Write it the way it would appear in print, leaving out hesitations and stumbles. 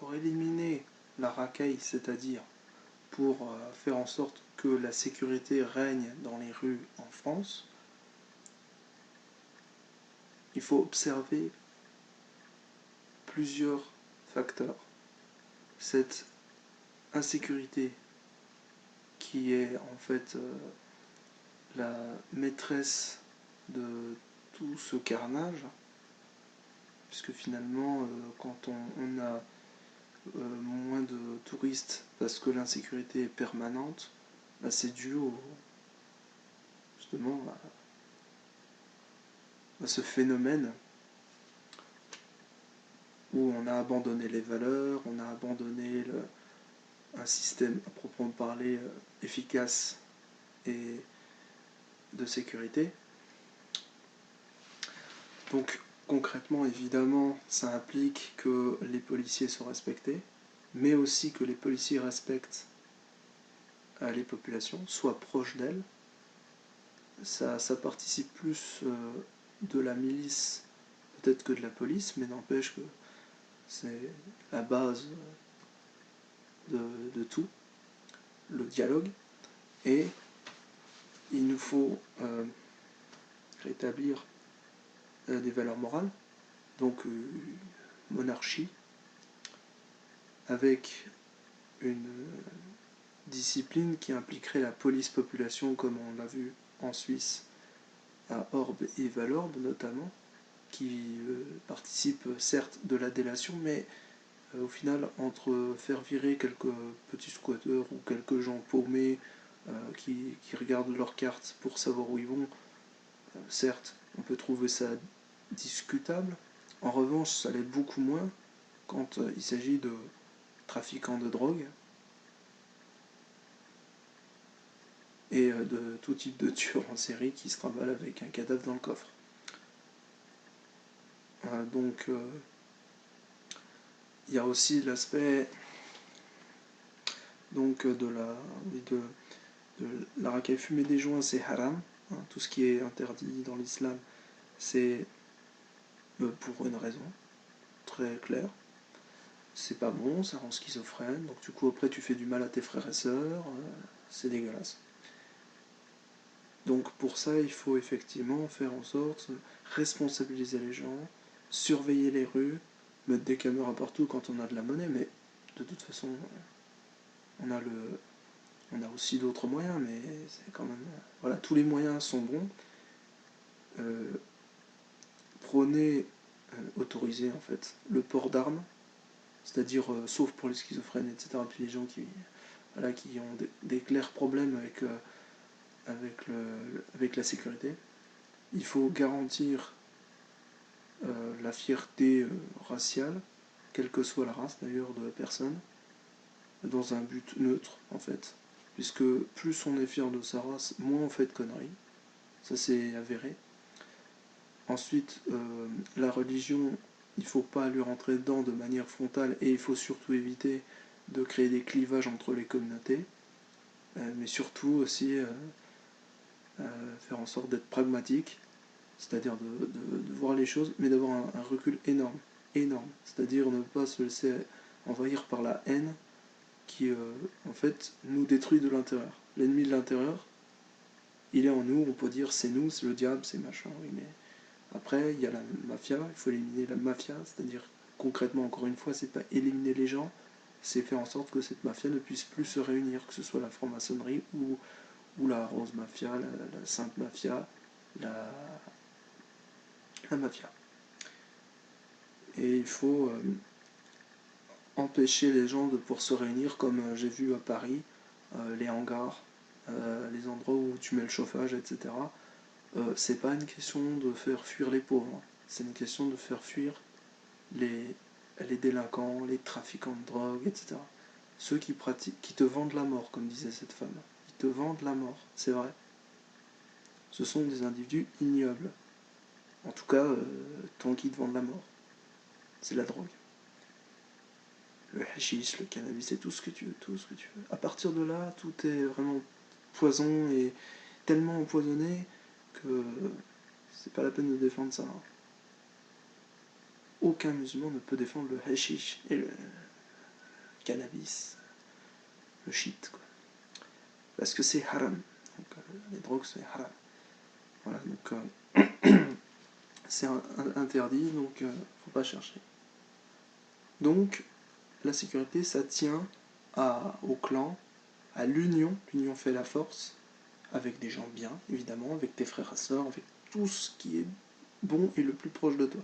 pour éliminer la racaille, c'est-à-dire pour faire en sorte que la sécurité règne dans les rues en France, il faut observer plusieurs facteurs. Cette insécurité qui est en fait la maîtresse de tout ce carnage, puisque finalement, quand on a moins de touristes parce que l'insécurité est permanente, bah, c'est dû justement à ce phénomène où on a abandonné les valeurs, on a abandonné un système à proprement parler efficace et de sécurité. Donc concrètement, évidemment, ça implique que les policiers soient respectés, mais aussi que les policiers respectent les populations, soient proches d'elles. Ça participe plus de la milice peut-être que de la police, mais n'empêche que c'est la base de tout, le dialogue. Et il nous faut rétablir des valeurs morales, donc monarchie, avec une discipline qui impliquerait la police-population, comme on l'a vu en Suisse, à Orbe et Valorbe notamment, qui participent certes de la délation, mais au final, entre faire virer quelques petits squatteurs ou quelques gens paumés qui regardent leurs cartes pour savoir où ils vont, certes, on peut trouver ça discutable. En revanche, ça l'est beaucoup moins quand il s'agit de trafiquants de drogue et de tout type de tueurs en série qui se trimballent avec un cadavre dans le coffre. Donc, il y a aussi l'aspect donc de la racaille. Fumer des joints, c'est haram. Tout ce qui est interdit dans l'islam, c'est pour une raison très claire. C'est pas bon, ça rend schizophrène, donc du coup après tu fais du mal à tes frères et sœurs, c'est dégueulasse. Donc pour ça, il faut effectivement faire en sorte de responsabiliser les gens, surveiller les rues, mettre des caméras partout quand on a de la monnaie, mais de toute façon, on a aussi d'autres moyens, mais c'est quand même... Voilà, tous les moyens sont bons. Prôner, autoriser en fait, le port d'armes, c'est-à-dire, sauf pour les schizophrènes, etc., puis les gens qui ont des clairs problèmes avec la sécurité. Il faut garantir la fierté raciale, quelle que soit la race d'ailleurs de la personne, dans un but neutre en fait. Puisque plus on est fier de sa race, moins on fait de conneries. Ça c'est avéré. Ensuite, la religion, il ne faut pas lui rentrer dedans de manière frontale et il faut surtout éviter de créer des clivages entre les communautés. Mais surtout aussi faire en sorte d'être pragmatique, c'est-à-dire de voir les choses, mais d'avoir un recul énorme, c'est-à-dire ne pas se laisser envahir par la haine qui, en fait, nous détruit de l'intérieur. L'ennemi de l'intérieur, il est en nous, on peut dire c'est nous, c'est le diable, c'est machin, oui, mais après, il y a la mafia, il faut éliminer la mafia, c'est-à-dire, concrètement, encore une fois, c'est pas éliminer les gens, c'est faire en sorte que cette mafia ne puisse plus se réunir, que ce soit la franc-maçonnerie ou la rose mafia, la sainte mafia, la mafia. Et il faut empêcher les gens de pouvoir se réunir, comme j'ai vu à Paris, les hangars, les endroits où tu mets le chauffage, etc. C'est pas une question de faire fuir les pauvres, c'est une question de faire fuir les délinquants, les trafiquants de drogue, etc. Ceux qui te vendent la mort, comme disait cette femme. Ils te vendent la mort, c'est vrai. Ce sont des individus ignobles. En tout cas, tant qu'ils te vendent la mort. C'est la drogue. Le hashish, le cannabis, c'est tout ce que tu veux, tout ce que tu veux. À partir de là, tout est vraiment poison et tellement empoisonné que c'est pas la peine de défendre ça. Aucun musulman ne peut défendre le hashish et cannabis, le shit, quoi. Parce que c'est haram. Donc, les drogues, c'est haram. Voilà, donc c'est interdit, donc faut pas chercher. Donc, la sécurité, ça tient au clan, à l'union. L'union fait la force, avec des gens bien, évidemment, avec tes frères et sœurs, avec tout ce qui est bon et le plus proche de toi.